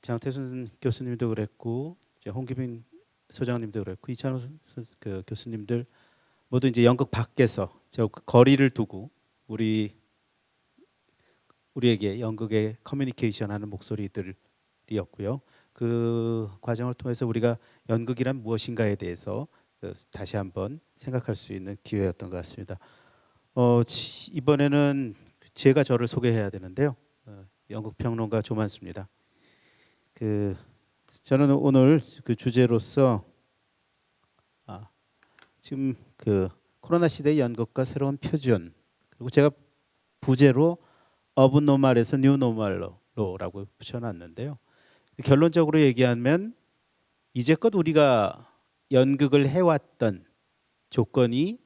장태순 교수님도 그랬고 이제 홍기빈 소장님도 그랬고 이찬호 교수님들 모두 이제 연극 밖에서 저 거리를 두고 우리에게 연극의 커뮤니케이션하는 목소리들이었고요. 그 과정을 통해서 우리가 연극이란 무엇인가에 대해서 다시 한번 생각할 수 있는 기회였던 것 같습니다. 이번에는 제가 저를 소개해야 되는데요. 연극 평론가 조만수입니다. 저는 오늘 그 주제로서 지금 그 코로나 시대의 연극과 새로운 표준, 그리고 제가 부제로 어브노멀에서 뉴노멀로라고 붙여놨는데요. 결론적으로 얘기하면 이제껏 우리가 연극을 해왔던 조건이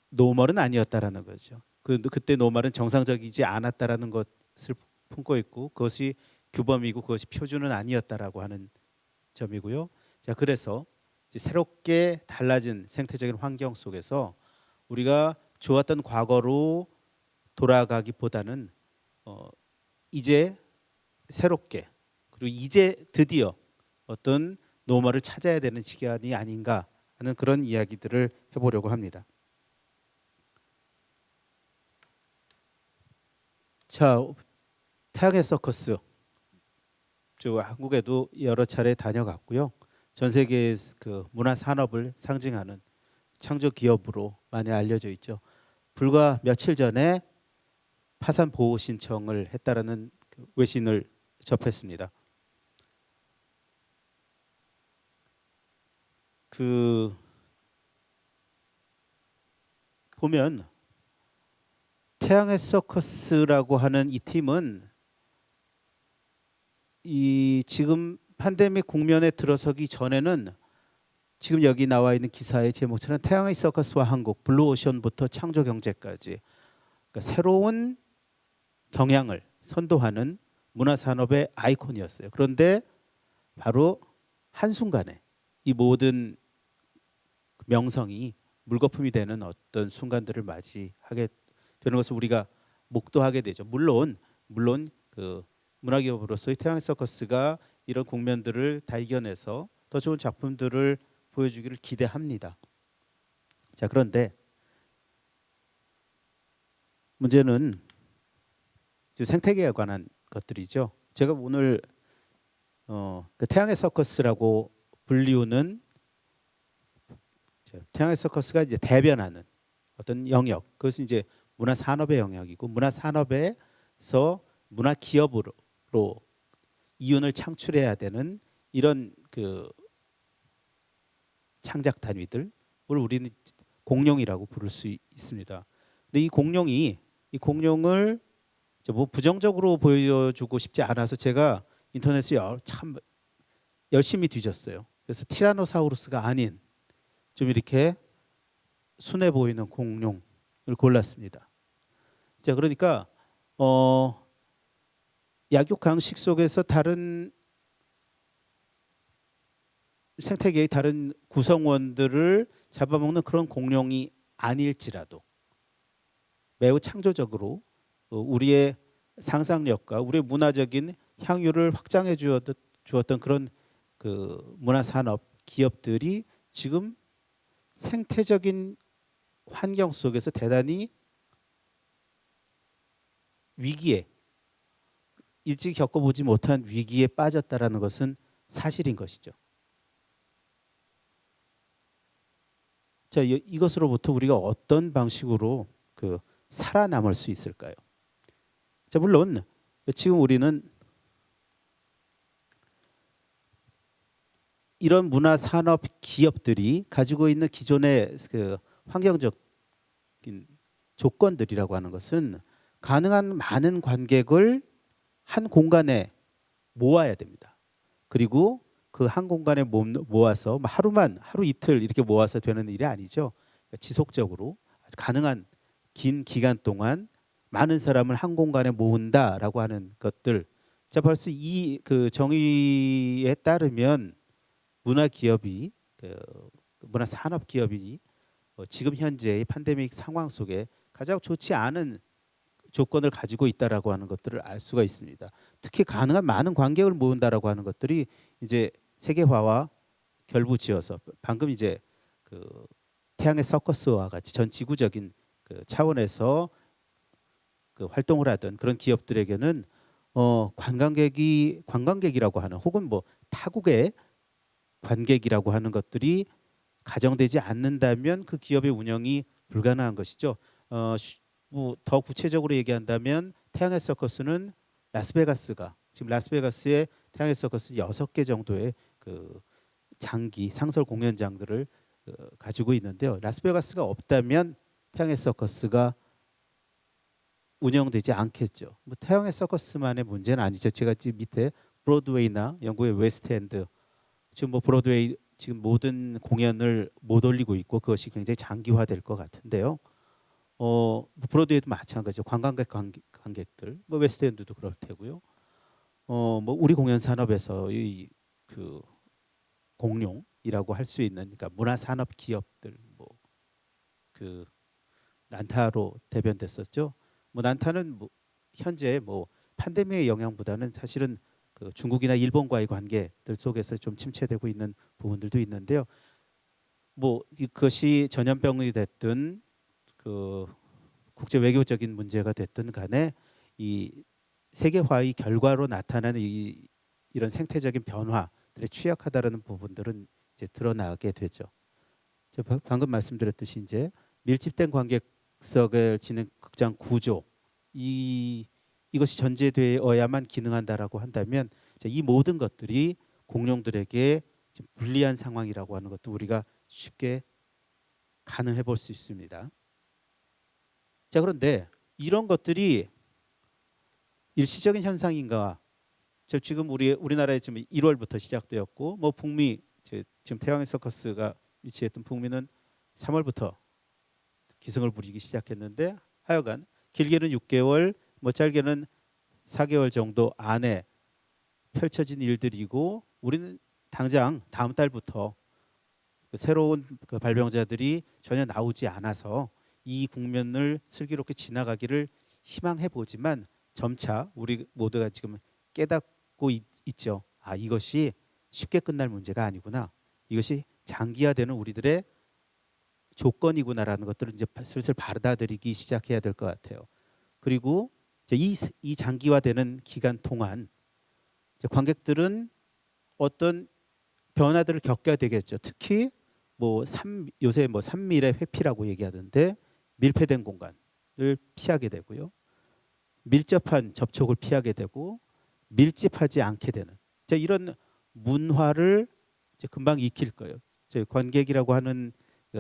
노멀은 아니었다라는 거죠. 그때 노멀은 정상적이지 않았다라는 것을 품고 있고 그것이 규범이고 그것이 표준은 아니었다라고 하는 점이고요. 자, 그래서 이제 새롭게 달라진 생태적인 환경 속에서 우리가 좋았던 과거로 돌아가기보다는 이제 새롭게 그리고 이제 드디어 어떤 노멀을 찾아야 되는 시간이 아닌가 하는 그런 이야기들을 해보려고 합니다. 자, 태양의 서커스, 저 한국에도 여러 차례 다녀갔고요. 전 세계의 그 문화 산업을 상징하는 창조 기업으로 많이 알려져 있죠. 불과 며칠 전에 파산 보호 신청을 했다라는 그 외신을 접했습니다. 보면 태양의 서커스라고 하는 이 팀은 지금 팬데믹 국면에 들어서기 전에는 지금 여기 나와 있는 기사의 제목처럼 태양의 서커스와 한국, 블루오션부터 창조 경제까지, 그러니까 새로운 경향을 선도하는 문화 산업의 아이콘이었어요. 그런데 바로 한순간에 이 모든 명성이 물거품이 되는 어떤 순간들을 맞이하게 되는 것을 우리가 목도하게 되죠. 물론 그 문화기업으로서의 태양의 서커스가 이런 국면들을 다 이겨내서 더 좋은 작품들을 보여주기를 기대합니다. 자, 그런데 문제는 생태계에 관한 것들이죠. 제가 오늘 그 태양의 서커스라고 불리우는 태양의 서커스가 이제 대변하는 어떤 영역, 그것은 이제 문화 산업의 영역이고 문화 산업에서 문화 기업으로 이윤을 창출해야 되는 이런 그 창작 단위들을 우리는 공룡이라고 부를 수 있습니다. 근데 이 공룡을 뭐 부정적으로 보여주고 싶지 않아서 제가 인터넷에 참 열심히 뒤졌어요. 그래서 티라노사우루스가 아닌 좀 이렇게 순해 보이는 공룡을 골랐습니다. 자, 그러니까 약육 강식 속에서 다른 생태계의 다른 구성원들을 잡아먹는 그런 공룡이 아닐지라도 매우 창조적으로 우리의 상상력과 우리의 문화적인 향유를 확장해 주었던 그런 그 문화 산업 기업들이 지금 생태적인 환경 속에서 대단히 위기에 일찍 겪어보지 못한 위기에 빠졌다라는 것은 사실인 것이죠. 자, 이것으로부터 우리가 어떤 방식으로 그 살아남을 수 있을까요? 자, 물론 지금 우리는 이런 문화 산업 기업들이 가지고 있는 기존의 그 환경적인 조건들이라고 하는 것은 가능한 많은 관객을 한 공간에 모아야 됩니다. 그리고 그 한 공간에 모아서 하루 이틀 이렇게 모아서 되는 일이 아니죠. 지속적으로 가능한 긴 기간 동안 많은 사람을 한 공간에 모은다라고 하는 것들. 자, 벌써 이 그 정의에 따르면 문화 산업 기업이 지금 현재의 팬데믹 상황 속에 가장 좋지 않은 조건을 가지고 있다라고 하는 것들을 알 수가 있습니다. 특히 가능한 많은 관객을 모은다라고 하는 것들이 이제 세계화와 결부지어서 방금 이제 그 태양의 서커스와 같이 전 지구적인 그 차원에서 그 활동을 하던 그런 기업들에게는 관광객이라고 하는 혹은 뭐 타국의 관객이라고 하는 것들이 가정되지 않는다면 그 기업의 운영이 불가능한 것이죠. 뭐더 구체적으로 얘기한다면 태양의 서커스는 라스베가스가 지금 라스베가스에 태양의 서커스 6개 정도의 그 장기 상설 공연장들을 가지고 있는데요. 라스베가스가 없다면 태양의 서커스가 운영되지 않겠죠. 뭐 태양의 서커스만의 문제는 아니죠. 제가 지금 밑에 브로드웨이나 영국의 웨스트엔드 지금 뭐 브로드웨이 지금 모든 공연을 못 올리고 있고 그것이 굉장히 장기화될 것 같은데요. 뭐 브로드웨이도 마찬가지죠. 관객들, 뭐 웨스트엔드도 그럴 테고요. 뭐 우리 공연 산업에서의 그 공룡이라고 할 수 있는 그러니까 문화 산업 기업들 뭐 그 난타로 대변됐었죠. 뭐 난타는 뭐 현재 뭐 팬데믹의 영향보다는 사실은 그 중국이나 일본과의 관계들 속에서 좀 침체되고 있는 부분들도 있는데요. 뭐 그것이 전염병이 됐든 그 국제 외교적인 문제가 됐든 간에 이 세계화의 결과로 나타나는 이런 생태적인 변화들에 취약하다라는 부분들은 이제 드러나게 되죠. 제가 방금 말씀드렸듯이 이제 밀집된 관객석을 지닌 극장 구조 이것이 전제되어야만 기능한다라고 한다면 이 모든 것들이 공룡들에게 지금 불리한 상황이라고 하는 것도 우리가 쉽게 가늠해 볼 수 있습니다. 자, 그런데 이런 것들이 일시적인 현상인가? 지금 우리나라에 지금 1월부터 시작되었고 뭐 북미 지금 태양의 서커스가 위치했던 북미는 3월부터 기승을 부리기 시작했는데 하여간 길게는 6개월, 뭐 짧게는 4개월 정도 안에 펼쳐진 일들이고 우리는 당장 다음 달부터 새로운 그 발병자들이 전혀 나오지 않아서 이 국면을 슬기롭게 지나가기를 희망해 보지만 점차 우리 모두가 지금 깨닫고 있죠. 아, 이것이 쉽게 끝날 문제가 아니구나. 이것이 장기화되는 우리들의 조건이구나라는 것들을 이제 슬슬 받아들이기 시작해야 될 것 같아요. 그리고 이제 이 장기화되는 기간 동안 이제 관객들은 어떤 변화들을 겪어야 되겠죠. 특히 뭐 요새 뭐 3밀의 회피라고 얘기하던데 밀폐된 공간을 피하게 되고요. 밀접한 접촉을 피하게 되고 밀집하지 않게 되는 이런 문화를 이제 금방 익힐 거예요. 관객이라고 하는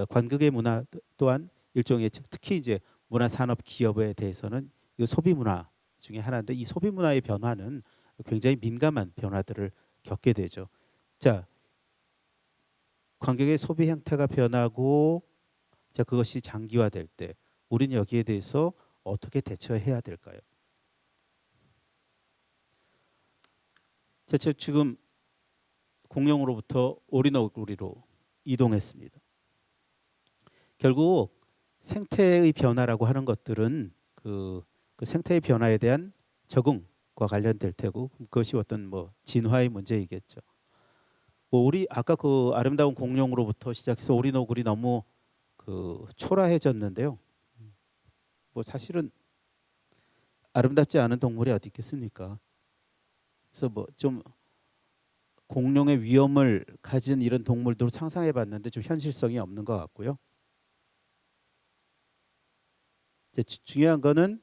관극의 문화 또한 일종의 특히 이제 문화 산업 기업에 대해서는 이 소비 문화 중에 하나인데 이 소비 문화의 변화는 굉장히 민감한 변화들을 겪게 되죠. 자, 관객의 소비 형태가 변하고 그것이 장기화될 때 우리는 여기에 대해서 어떻게 대처해야 될까요? 지금 공룡으로부터 오리너구리로 이동했습니다. 결국 생태의 변화라고 하는 것들은 그 생태의 변화에 대한 적응과 관련될 테고 그것이 어떤 뭐 진화의 문제이겠죠. 뭐 우리 아까 그 아름다운 공룡으로부터 시작해서 오리너구리 너무 그 초라해졌는데요. 뭐 사실은 아름답지 않은 동물이 어디 있겠습니까? 그래서 뭐 좀 공룡의 위험을 가진 이런 동물도 상상해봤는데 좀 현실성이 없는 것 같고요. 이제 중요한 거는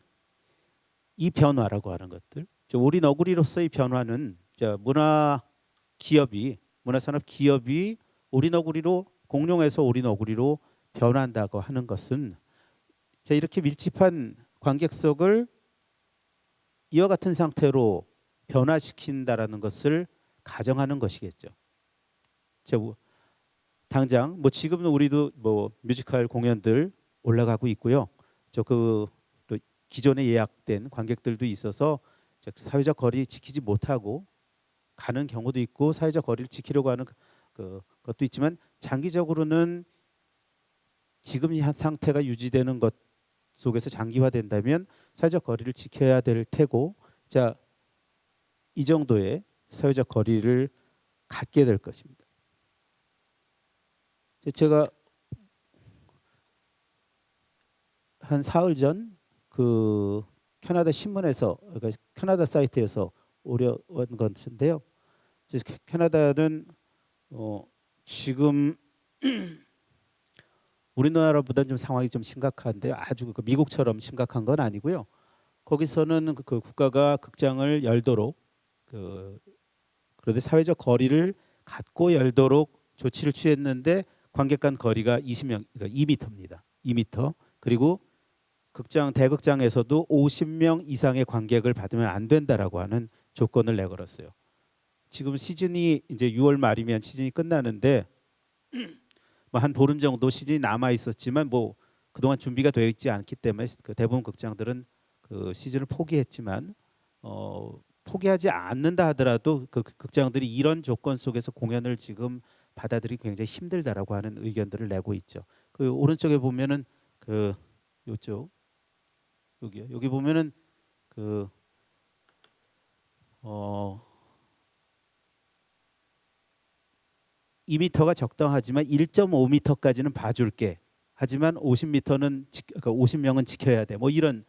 이 변화라고 하는 것들. 오리너구리로서의 변화는 문화산업 기업이 오리너구리로 공룡에서 오리너구리로 변한다고 하는 것은 이렇게 밀집한 관객석을 이와 같은 상태로 변화시킨다라는 것을 가정하는 것이겠죠. 당장 뭐 지금은 우리도 뭐 뮤지컬 공연들 올라가고 있고요. 또 기존에 예약된 관객들도 있어서 사회적 거리 지키지 못하고 가는 경우도 있고 사회적 거리를 지키려고 하는 것도 있지만 장기적으로는 지금 이 상태가 유지되는 것 속에서 장기화된다면 사회적 거리를 지켜야 될 테고 이 정도의 사회적 거리를 갖게 될 것입니다. 제가 한 사흘 전 그 캐나다 신문에서, 그러니까 캐나다 사이트에서 올려온 것인데요. 캐나다는 지금 우리나라보다 좀 상황이 좀 심각한데 아주 미국처럼 심각한 건 아니고요. 거기서는 그 국가가 극장을 열도록 그런데 사회적 거리를 갖고 열도록 조치를 취했는데 관객 간 거리가 20명, 그러니까 2m입니다. 2m. 그리고 대극장에서도 50명 이상의 관객을 받으면 안 된다라고 하는 조건을 내걸었어요. 지금 시즌이 이제 6월 말이면 시즌이 끝나는데 뭐 한 보름 정도 시즌이 남아 있었지만 뭐 그동안 준비가 되어 있지 않기 때문에 대부분 극장들은 그 시즌을 포기했지만 포기하지 않는다 하더라도 그 극장들이 이런 조건 속에서 공연을 지금 받아들이기 굉장히 힘들다라고 하는 의견들을 내고 있죠. 그 오른쪽에 보면은 그 요쪽 여기요. 여기 보면은 그 2m가 적당하지만 1.5m까지는 봐줄게. 하지만 50m는 그러니까 50명은 지켜야 돼. 뭐 이런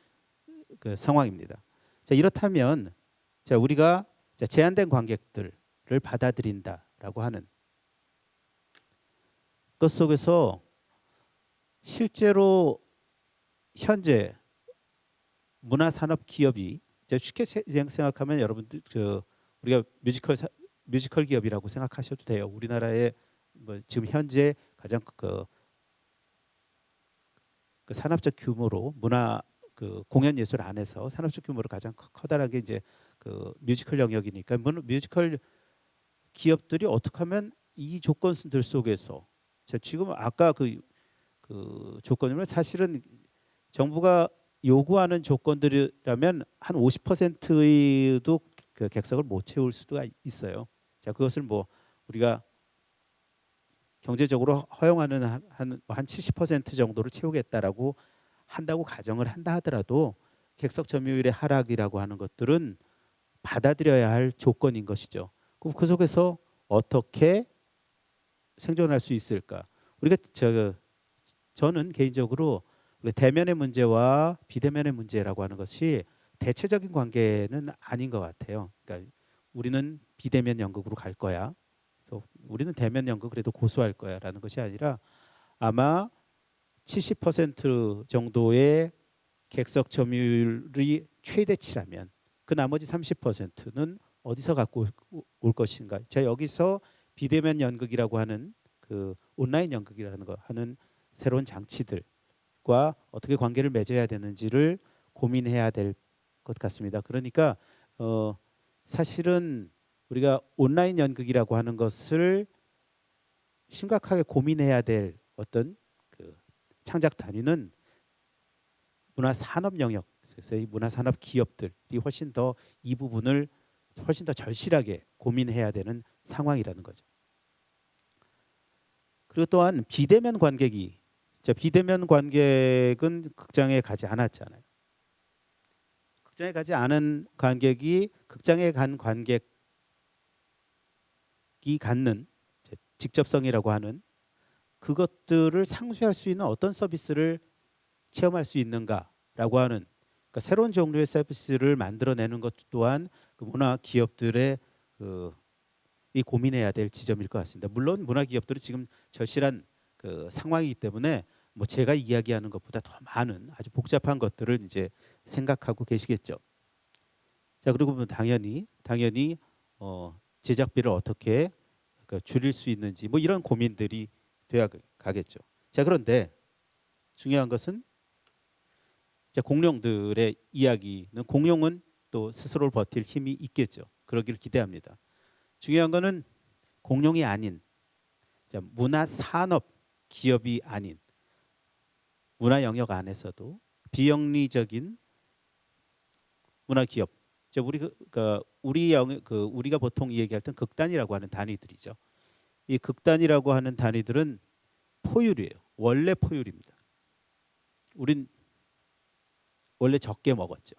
그 상황입니다. 자, 이렇다면 자, 우리가 제한된 관객들을 받아들인다라고 하는 것 속에서 실제로 현재 문화산업 기업이 쉽게 생각하면 여러분들 우리가 뮤지컬 기업이라고 생각하셔도 돼요. 우리나라의 뭐 지금 현재 가장 그 산업적 규모로 공연 예술 안에서 산업적 규모로 가장 커다란 게 이제 그 뮤지컬 영역이니까 뮤지컬 기업들이 어떻게 하면 이 조건들 속에서 지금 아까 그 조건이면 사실은 정부가 요구하는 조건들이라면 한 50%도 그 객석을 못 채울 수도 있어요. 자, 그것을 뭐 우리가 경제적으로 허용하는 한 70% 정도를 채우겠다라고 한다고 가정을 한다 하더라도 객석 점유율의 하락이라고 하는 것들은 받아들여야 할 조건인 것이죠. 그럼 그 속에서 어떻게 생존할 수 있을까? 우리가 저는 개인적으로 대면의 문제와 비대면의 문제라고 하는 것이 대체적인 관계는 아닌 것 같아요. 그러니까 우리는 비대면 연극으로 갈 거야. 그래서 우리는 대면 연극 그래도 고수할 거야라는 것이 아니라 아마 70% 정도의 객석 점유율이 최대치라면 그 나머지 30%는 어디서 갖고 올 것인가? 제가 여기서 비대면 연극이라고 하는 그 온라인 연극이라는 거 하는 새로운 장치들과 어떻게 관계를 맺어야 되는지를 고민해야 될 것 같습니다. 그러니까 사실은 우리가 온라인 연극이라고 하는 것을 심각하게 고민해야 될 어떤 그 창작 단위는 문화산업 영역, 그래서 이 문화산업 기업들이 훨씬 더 이 부분을 훨씬 더 절실하게 고민해야 되는 상황이라는 거죠. 그리고 또한 비대면 관객은 극장에 가지 않았잖아요. 극장에 가지 않은 관객이 극장에 간 관객이 갖는 직접성이라고 하는 그것들을 상쇄할 수 있는 어떤 서비스를 체험할 수 있는가라고 하는 그러니까 새로운 종류의 서비스를 만들어내는 것 또한 그 문화 기업들의 이 고민해야 될 지점일 것 같습니다. 물론 문화 기업들이 지금 절실한 그 상황이기 때문에 뭐 제가 이야기하는 것보다 더 많은 아주 복잡한 것들을 이제 생각하고 계시겠죠. 자, 그리고 뭐 당연히 제작비를 어떻게 줄일 수 있는지 뭐 이런 고민들이 돼야 가겠죠. 자, 그런데 중요한 것은 공룡들의 이야기는 공룡은 또 스스로를 버틸 힘이 있겠죠. 그러기를 기대합니다. 중요한 거는 공룡이 아닌 문화 산업 기업이 아닌 문화 영역 안에서도 비영리적인 문화 기업. 우리가 보통 얘기할 땐 극단이라고 하는 단위들이죠. 이 극단이라고 하는 단위들은 포율이에요. 원래 포율입니다. 우린 원래 적게 먹었죠.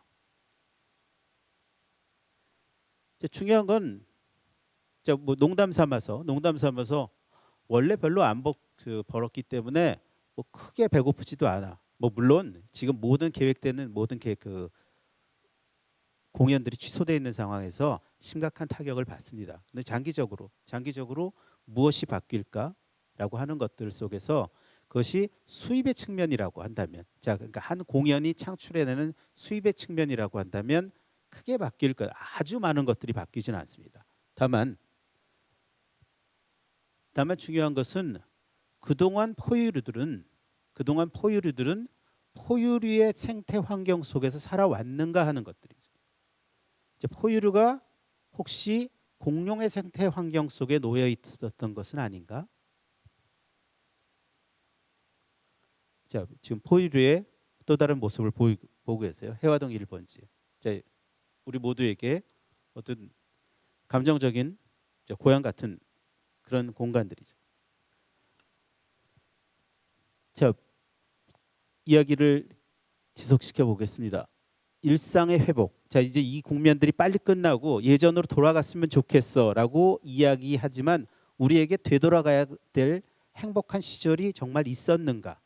이제 중요한 건 뭐 농담 삼아서 원래 별로 안 벌었기 때문에 뭐 크게 배고프지도 않아. 뭐 물론 지금 모든 계획되는 모든 그 공연들이 취소되어 있는 상황에서 심각한 타격을 받습니다. 근데 장기적으로 무엇이 바뀔까라고 하는 것들 속에서 그것이 수입의 측면이라고 한다면, 자, 그러니까 한 공연이 창출해내는 수입의 측면이라고 한다면 크게 바뀔 것, 아주 많은 것들이 바뀌지는 않습니다. 다만 중요한 것은 그동안 포유류들은 포유류의 생태 환경 속에서 살아왔는가 하는 것들이죠. 이제 포유류가 혹시 공룡의 생태 환경 속에 놓여 있었던 것은 아닌가? 자, 지금 포유류의 또 다른 모습을 보고 계세요. 해화동 1번지. 자, 우리 모두에게 어떤 감정적인 고향 같은 그런 공간들이죠. 자, 이야기를 지속시켜 보겠습니다. 일상의 회복. 자, 이제 이 국면들이 빨리 끝나고 예전으로 돌아갔으면 좋겠어라고 이야기하지만 우리에게 되돌아가야 될 행복한 시절이 정말 있었는가?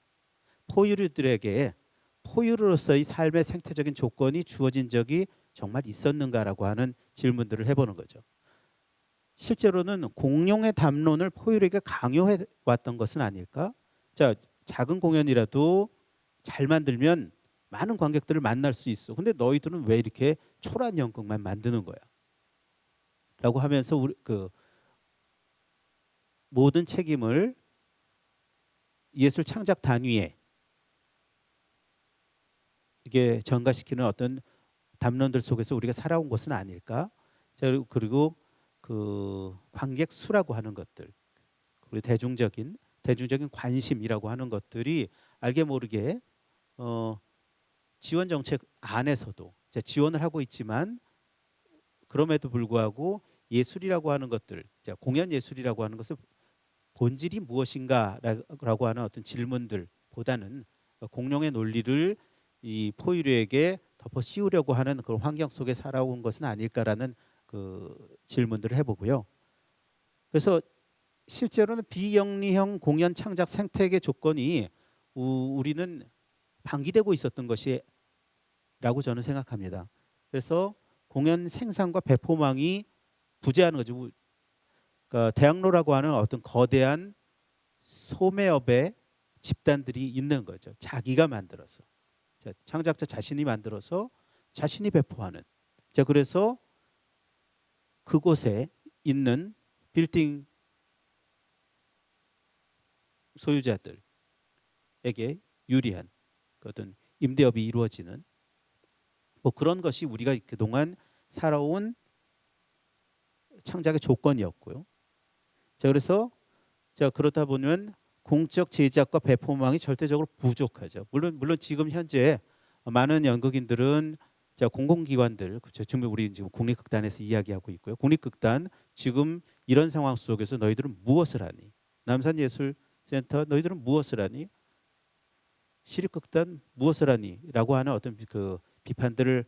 포유류들에게 포유류로서의 삶의 생태적인 조건이 주어진 적이 정말 있었는가라고 하는 질문들을 해보는 거죠. 실제로는 공룡의 담론을 포유류에게 강요해 왔던 것은 아닐까? 자, 작은 공연이라도 잘 만들면 많은 관객들을 만날 수 있어. 근데 너희들은 왜 이렇게 초라한 연극만 만드는 거야? 라고 하면서 우리 그 모든 책임을 예술 창작 단위에 이게 전가시키는 어떤 담론들 속에서 우리가 살아온 것은 아닐까? 자, 그리고 그 관객 수라고 하는 것들, 그리고 대중적인 관심이라고 하는 것들이 알게 모르게 지원 정책 안에서도 지원을 하고 있지만 그럼에도 불구하고 예술이라고 하는 것들, 공연 예술이라고 하는 것을 본질이 무엇인가라고 하는 어떤 질문들보다는 공룡의 논리를 이 포유류에게 덮어 씌우려고 하는 그런 환경 속에 살아온 것은 아닐까라는 그 질문들을 해보고요. 그래서 실제로는 비영리형 공연 창작 생태계 조건이 우리는 방기되고 있었던 것이라고 저는 생각합니다. 그래서 공연 생산과 배포망이 부재하는 거죠. 그러니까 대학로라고 하는 어떤 거대한 소매업의 집단들이 있는 거죠. 자기가 만들어서, 자, 창작자 자신이 만들어서 자신이 배포하는. 자, 그래서 그곳에 있는 빌딩 소유자들에게 유리한 어떤 임대업이 이루어지는 뭐 그런 것이 우리가 그동안 살아온 창작의 조건이었고요. 자, 그래서 자, 그렇다 보면 공적 제작과 배포망이 절대적으로 부족하죠. 물론 지금 현재 많은 연극인들은 자, 공공기관들, 그렇죠. 지금 우리 지금 국립극단에서 이야기하고 있고요. 국립극단 지금 이런 상황 속에서 너희들은 무엇을 하니? 남산예술센터 너희들은 무엇을 하니? 시립극단 무엇을 하니? 라고 하는 어떤 그 비판들을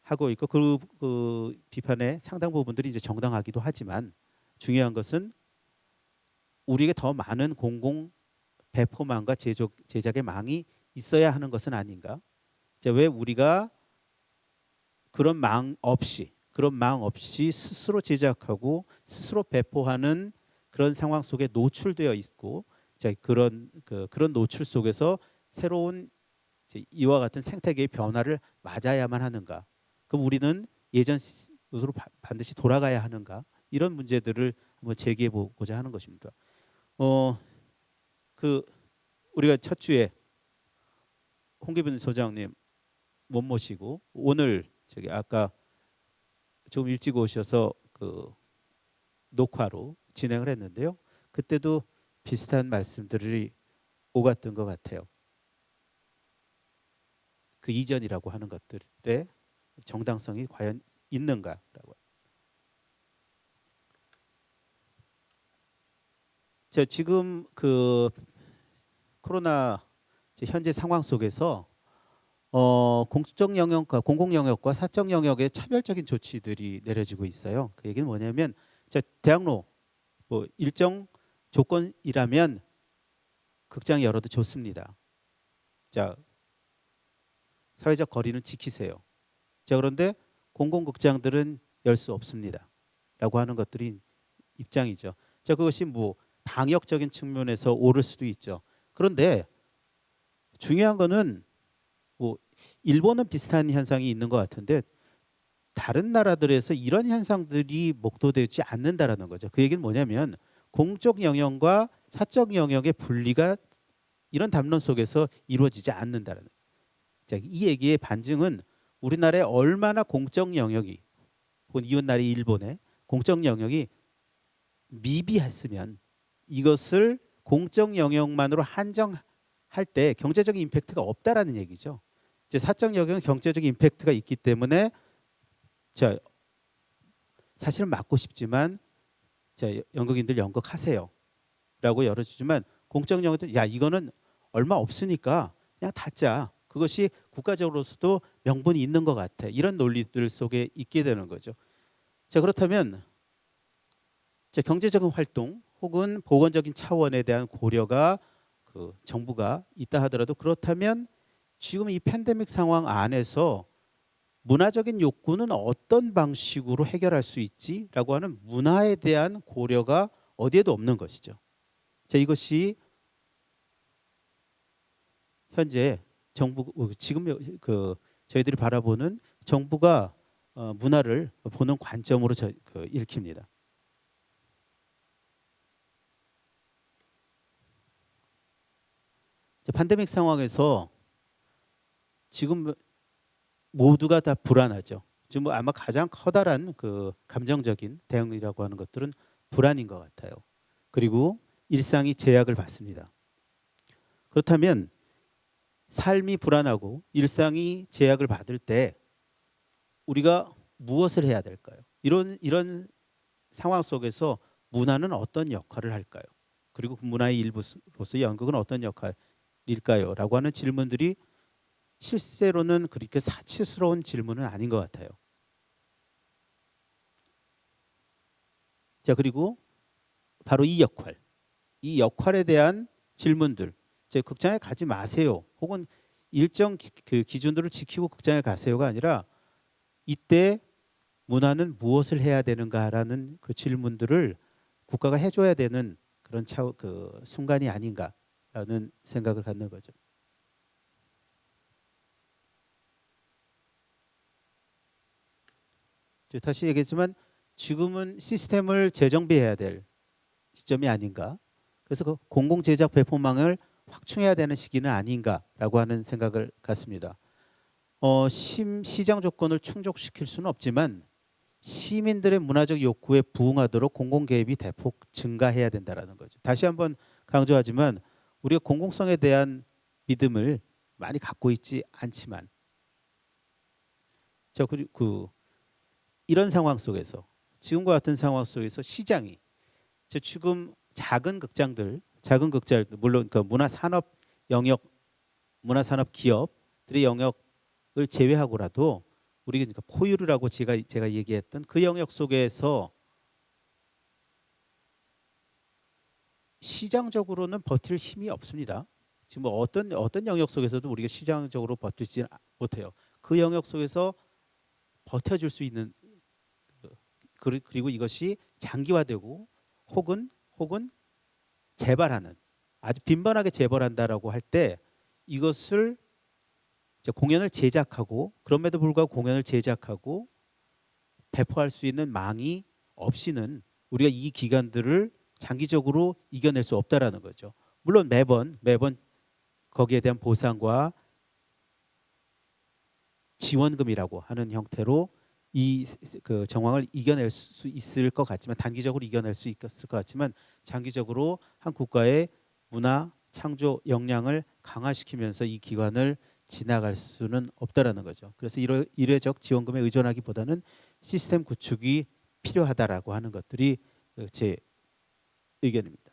하고 있고 그 비판의 상당 부분들이 이제 정당하기도 하지만 중요한 것은 우리에게 더 많은 공공 배포망과 제작의 망이 있어야 하는 것은 아닌가? 자, 왜 우리가 그런 망 없이 스스로 제작하고 스스로 배포하는 그런 상황 속에 노출되어 있고, 자, 그런 노출 속에서 새로운 이와 같은 생태계의 변화를 맞아야만 하는가? 그럼 우리는 예전으로 반드시 돌아가야 하는가? 이런 문제들을 한번 제기해 보고자 하는 것입니다. 그 우리가 첫 주에 홍기빈 소장님 못 모시고 오늘 저기 아까 좀 일찍 오셔서 그 녹화로 진행을 했는데요. 그때도 비슷한 말씀들이 오갔던 것 같아요. 그 이전이라고 하는 것들의 정당성이 과연 있는가라고. 자, 지금 그 코로나 현재 상황 속에서 공적 영역과 공공 영역과 사적 영역의 차별적인 조치들이 내려지고 있어요. 그 얘기는 뭐냐면 자, 대학로 뭐 일정 조건이라면 극장 열어도 좋습니다. 자, 사회적 거리는 지키세요. 자, 그런데 공공극장들은 열 수 없습니다. 라고 하는 것들이 입장이죠. 자, 그것이 뭐 방역적인 측면에서 옳을 수도 있죠. 그런데 중요한 거는 뭐 일본은 비슷한 현상이 있는 것 같은데 다른 나라들에서 이런 현상들이 목도되지 않는다라는 거죠. 그 얘기는 뭐냐면 공적 영역과 사적 영역의 분리가 이런 담론 속에서 이루어지지 않는다라는 거예요. 자, 이 얘기의 반증은 우리나라에 얼마나 공적 영역이 혹은 이웃나라의 일본의 공적 영역이 미비했으면 이것을 공적 영역만으로 한정할 때 경제적인 임팩트가 없다라는 얘기죠. 이제 사적 영역은 경제적 임팩트가 있기 때문에 자, 사실은 막고 싶지만 자, 연극인들 연극하세요. 라고 열어주지만 공적 영역은 야, 이거는 얼마 없으니까 그냥 닫자. 그것이 국가적으로서도 명분이 있는 것 같아. 이런 논리들 속에 있게 되는 거죠. 자, 그렇다면 자, 경제적인 활동 혹은 보건적인 차원에 대한 고려가 그 정부가 있다 하더라도 그렇다면 지금 이 팬데믹 상황 안에서 문화적인 욕구는 어떤 방식으로 해결할 수 있지라고 하는 문화에 대한 고려가 어디에도 없는 것이죠. 자, 이것이 현재 정부 지금 그 저희들이 바라보는 정부가 문화를 보는 관점으로 읽힙니다. 자, 팬데믹 상황에서 지금 모두가 다 불안하죠. 지금 뭐 아마 가장 커다란 그 감정적인 대응이라고 하는 것들은 불안인 것 같아요. 그리고 일상이 제약을 받습니다. 그렇다면 삶이 불안하고 일상이 제약을 받을 때 우리가 무엇을 해야 될까요? 이런 상황 속에서 문화는 어떤 역할을 할까요? 그리고 그 문화의 일부로서 연극은 어떤 역할일까요? 라고 하는 질문들이 실제로는 그렇게 사치스러운 질문은 아닌 것 같아요. 자, 그리고 바로 이 역할에 대한 질문들, 제 극장에 가지 마세요. 혹은 일정 그 기준들을 지키고 극장에 가세요가 아니라 이때 문화는 무엇을 해야 되는가라는 그 질문들을 국가가 해줘야 되는 그런 그 순간이 아닌가라는 생각을 갖는 거죠. 다시 얘기했지만 지금은 시스템을 재정비해야 될 시점이 아닌가. 그래서 그 공공 제작 배포망을 확충해야 되는 시기는 아닌가라고 하는 생각을 갖습니다. 시장 조건을 충족시킬 수는 없지만 시민들의 문화적 욕구에 부응하도록 공공 개입이 대폭 증가해야 된다라는 거죠. 다시 한번 강조하지만 우리가 공공성에 대한 믿음을 많이 갖고 있지 않지만 자, 그리고 이런 상황 속에서 지금과 같은 상황 속에서 시장이 지금 작은 극장들 물론 그 문화산업 영역, 문화산업 기업들의 영역을 제외하고라도 우리 그러니까 포유류라고 제가 얘기했던 그 영역 속에서 시장적으로는 버틸 힘이 없습니다. 지금 뭐 어떤 영역 속에서도 우리가 시장적으로 버티지 못해요. 그 영역 속에서 버텨줄 수 있는 그리고 이것이 장기화되고 혹은 재발하는 아주 빈번하게 재발한다라고 할 때 이것을 공연을 제작하고 그럼에도 불구하고 공연을 제작하고 배포할 수 있는 망이 없이는 우리가 이 기간들을 장기적으로 이겨낼 수 없다라는 거죠. 물론 매번 거기에 대한 보상과 지원금이라고 하는 형태로 이 그 정황을 이겨낼 수 있을 것 같지만 단기적으로 이겨낼 수 있을 것 같지만 장기적으로 한 국가의 문화 창조 역량을 강화시키면서 이 기관을 지나갈 수는 없다라는 거죠. 그래서 일회적 지원금에 의존하기보다는 시스템 구축이 필요하다라고 하는 것들이 제 의견입니다.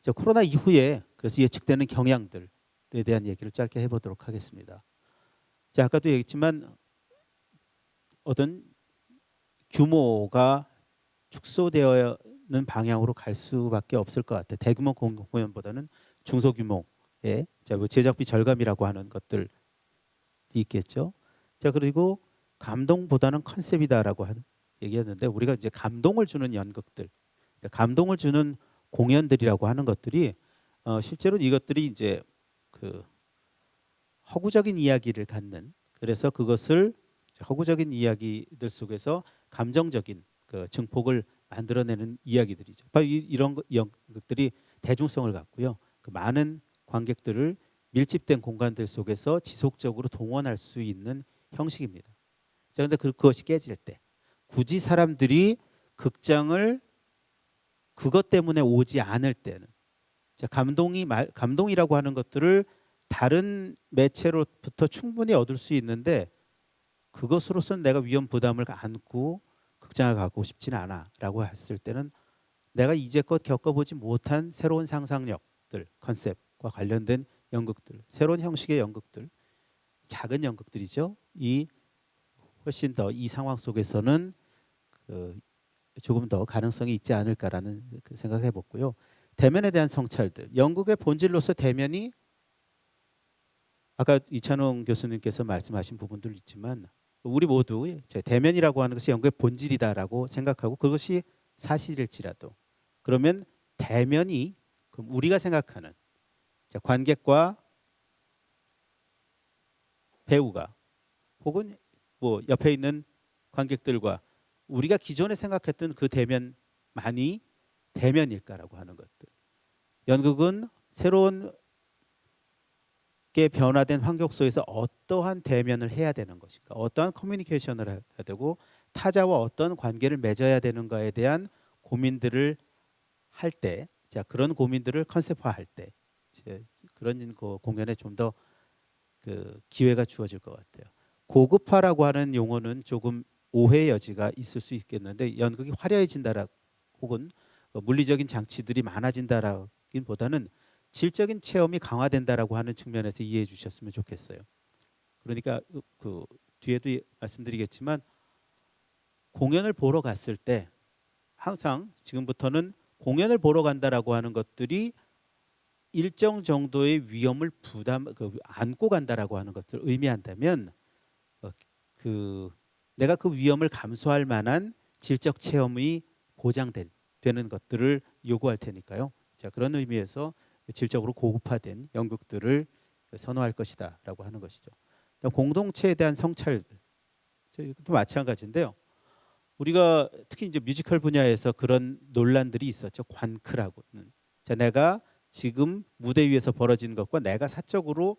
자, 코로나 이후에 그래서 예측되는 경향들에 대한 얘기를 짧게 해보도록 하겠습니다. 자, 아까도 얘기했지만 어떤 규모가 축소되어는 방향으로 갈 수밖에 없을 것 같아요. 대규모 공연보다는 중소규모의 뭐 제작비 절감이라고 하는 것들이 있겠죠. 자, 그리고 감동보다는 컨셉이다라고 하는 얘기했는데, 우리가 이제 감동을 주는 연극들, 감동을 주는 공연들이라고 하는 것들이 실제로 이것들이 이제 그 허구적인 이야기를 갖는, 그래서 그것을 허구적인 이야기들 속에서 감정적인 그 증폭을 만들어내는 이야기들이죠. 바로 이런 연극들이 대중성을 갖고요, 그 많은 관객들을 밀집된 공간들 속에서 지속적으로 동원할 수 있는 형식입니다. 자, 근데 그것이 깨질 때, 굳이 사람들이 극장을 그것 때문에 오지 않을 때는, 자, 감동이라고 하는 것들을 다른 매체로부터 충분히 얻을 수 있는데, 그것으로서는 내가 위험 부담을 안고 극장을 가고 싶지는 않아라고 했을 때는, 내가 이제껏 겪어보지 못한 새로운 상상력들, 컨셉과 관련된 연극들, 새로운 형식의 연극들, 작은 연극들이죠. 이 훨씬 더 이 상황 속에서는 그 조금 더 가능성이 있지 않을까라는 그 생각을 해봤고요. 대면에 대한 성찰들, 연극의 본질로서 대면이 아까 이찬홍 교수님께서 말씀하신 부분도 있지만, 우리 모두 대면이라고 하는 것이 연극의 본질이다라고 생각하고 그것이 사실일지라도, 그러면 대면이 그럼 우리가 생각하는 관객과 배우가 혹은 뭐 옆에 있는 관객들과 우리가 기존에 생각했던 그 대면만이 대면일까라고 하는 것들. 연극은 새로운 게 변화된 환경 속에서 어떠한 대면을 해야 되는 것인가, 어떠한 커뮤니케이션을 해야 되고 타자와 어떤 관계를 맺어야 되는가에 대한 고민들을 할 때, 자, 그런 고민들을 컨셉화할 때 그런 공연에 좀 더 그 기회가 주어질 것 같아요. 고급화라고 하는 용어는 조금 오해의 여지가 있을 수 있겠는데, 연극이 화려해진다라 혹은 물리적인 장치들이 많아진다라기보다는 질적인 체험이 강화된다라고 하는 측면에서 이해해 주셨으면 좋겠어요. 그러니까 그 뒤에도 말씀드리겠지만, 공연을 보러 갔을 때 항상 지금부터는 공연을 보러 간다라고 하는 것들이 일정 정도의 위험을 안고 간다라고 하는 것을 의미한다면, 내가 그 위험을 감수할 만한 질적 체험이 보장되는 것들을 요구할 테니까요. 자, 그런 의미에서 질적으로 고급화된 연극들을 선호할 것이다라고 하는 것이죠. 공동체에 대한 성찰, 또 마찬가지인데요. 우리가 특히 이제 뮤지컬 분야에서 그런 논란들이 있었죠. 관크라고는. 자, 내가 지금 무대 위에서 벌어지는 것과 내가 사적으로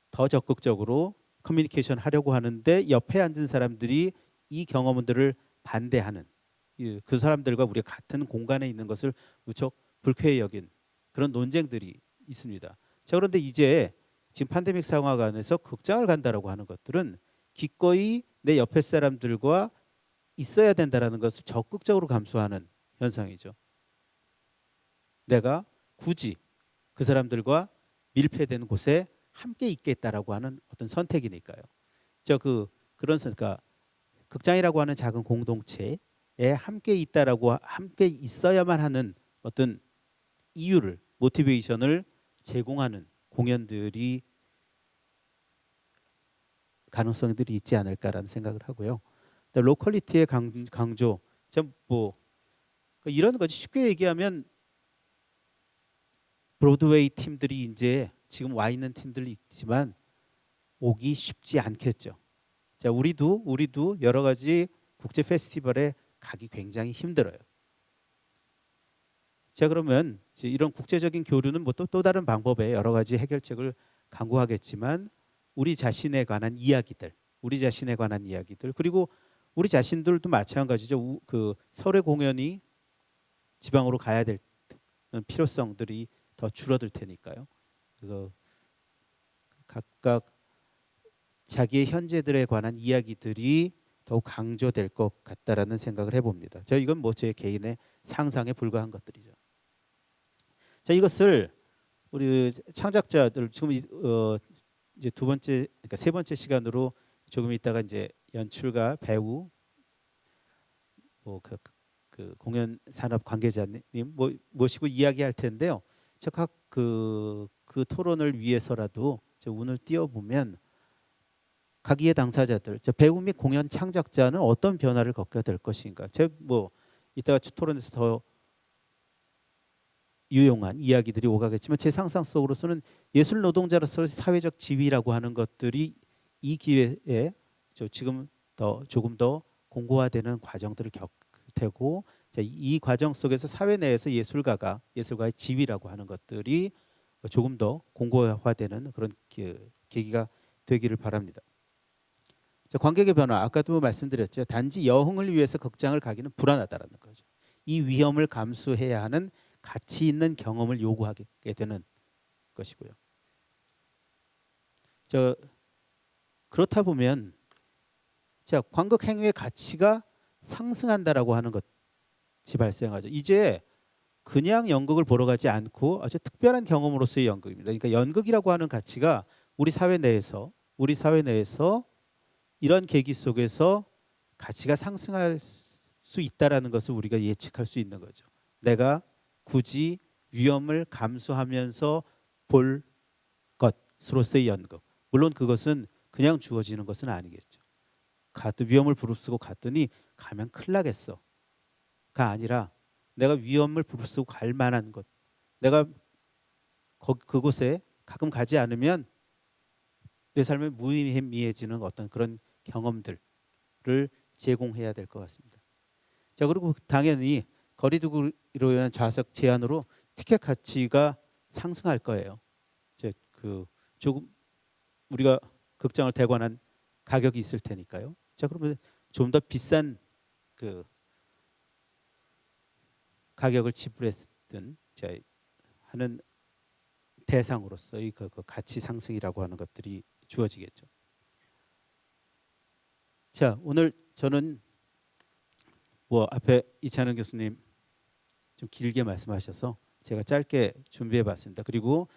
더 적극적으로 커뮤니케이션 하려고 하는데 옆에 앉은 사람들이 이 경험들을 반대하는, 그 사람들과 우리가 같은 공간에 있는 것을 무척 불쾌히 여긴 그런 논쟁들이 있습니다. 자, 그런데 이제 지금 팬데믹 상황 안에서 극장을 간다라고 하는 것들은 기꺼이 내 옆에 사람들과 있어야 된다라는 것을 적극적으로 감수하는 현상이죠. 내가 굳이 그 사람들과 밀폐된 곳에 함께 있겠다라고 하는 어떤 선택이니까요. 그러니까 극장이라고 하는 작은 공동체에 함께 있다라고, 함께 있어야만 하는 어떤 이유를, 모티베이션을 제공하는 공연들이 가능성들이 있지 않을까라는 생각을 하고요. 로컬리티의 강조, 이런 거지. 쉽게 얘기하면 브로드웨이 팀들이 이제 지금 와 있는 팀들이 있지만 오기 쉽지 않겠죠. 자, 우리도 여러 가지 국제 페스티벌에 가기 굉장히 힘들어요. 자, 그러면 이제 이런 국제적인 교류는 뭐 또 다른 방법에 여러 가지 해결책을 강구하겠지만, 우리 자신에 관한 이야기들, 그리고 우리 자신들도 마찬가지죠. 그 설의 공연이 지방으로 가야 될 필요성들이 더 줄어들 테니까요. 그래서 각각 자기의 현재들에 관한 이야기들이 더욱 강조될 것 같다라는 생각을 해봅니다. 이건 뭐 제 개인의 상상에 불과한 것들이죠. 자, 이것을 우리 창작자들 지금 이제 두 번째, 그러니까 세 번째 시간으로 조금 있다가 이제 연출가, 배우, 뭐그 공연 산업 관계자님 모시고 이야기할 텐데요. 각 그 토론을 위해서라도 저 운을 띄워보면 각 이해 당사자들, 저 배우 및 공연 창작자는 어떤 변화를 겪게 될 것인가. 제 뭐 이따가 토론에서 더 유용한 이야기들이 오가겠지만 제 상상 속으로서는 예술 노동자로서 사회적 지위라고 하는 것들이 이 기회에 지금 조금 더 공고화되는 과정들을 겪을 테고, 이 과정 속에서 사회 내에서 예술가의 지위라고 하는 것들이 조금 더 공고화되는 그런 계기가 되기를 바랍니다. 관객의 변화, 아까도 말씀드렸죠. 단지 여흥을 위해서 극장을 가기는 불안하다라는 거죠. 이 위험을 감수해야 하는 가치 있는 경험을 요구하게 되는 것이고요. 그렇다 보면 관극 행위의 가치가 상승한다라고 하는 것이 발생하죠. 이제 그냥 연극을 보러 가지 않고 아주 특별한 경험으로서의 연극입니다. 그러니까 연극이라고 하는 가치가 우리 사회 내에서 이런 계기 속에서 가치가 상승할 수 있다라는 것을 우리가 예측할 수 있는 거죠. 내가 굳이 위험을 감수하면서 볼 것으로서의 연극. 물론 그것은 그냥 주어지는 것은 아니겠죠. 위험을 부릅쓰고 갔더니 가면 큰일 나겠어가 아니라 내가 위험을 부릅쓰고 갈 만한 것, 내가 그곳에 가끔 가지 않으면 내 삶에 무의미해지는 어떤 그런 경험들을 제공해야 될 것 같습니다. 그리고 당연히 거리두기로 인한 좌석 제한으로 티켓 가치가 상승할 거예요. 조금 우리가 극장을 대관한 가격이 있을 테니까요. 그러면 좀 더 비싼 가격을 지불했든 하는 대상으로서의 그 가치 상승이라고 하는 것들이 주어지겠죠. 오늘 저는 앞에 이찬원 교수님 좀 길게 말씀하셔서 제가 짧게 준비해봤습니다. 그리고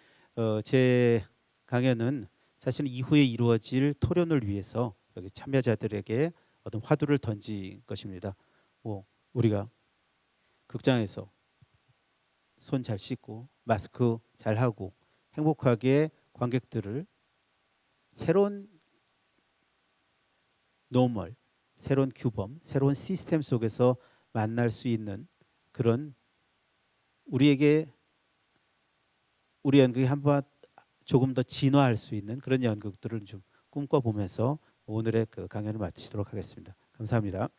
제 강연은 사실 이후에 이루어질 토론을 위해서 여기 참여자들에게 어떤 화두를 던진 것입니다. 우리가 극장에서 손 잘 씻고 마스크 잘 하고 행복하게 관객들을 새로운 노멀, 새로운 규범, 새로운 시스템 속에서 만날 수 있는 그런 우리 연극이 한번 조금 더 진화할 수 있는 그런 연극들을 좀 꿈꿔보면서 오늘의 강연을 마치도록 하겠습니다. 감사합니다.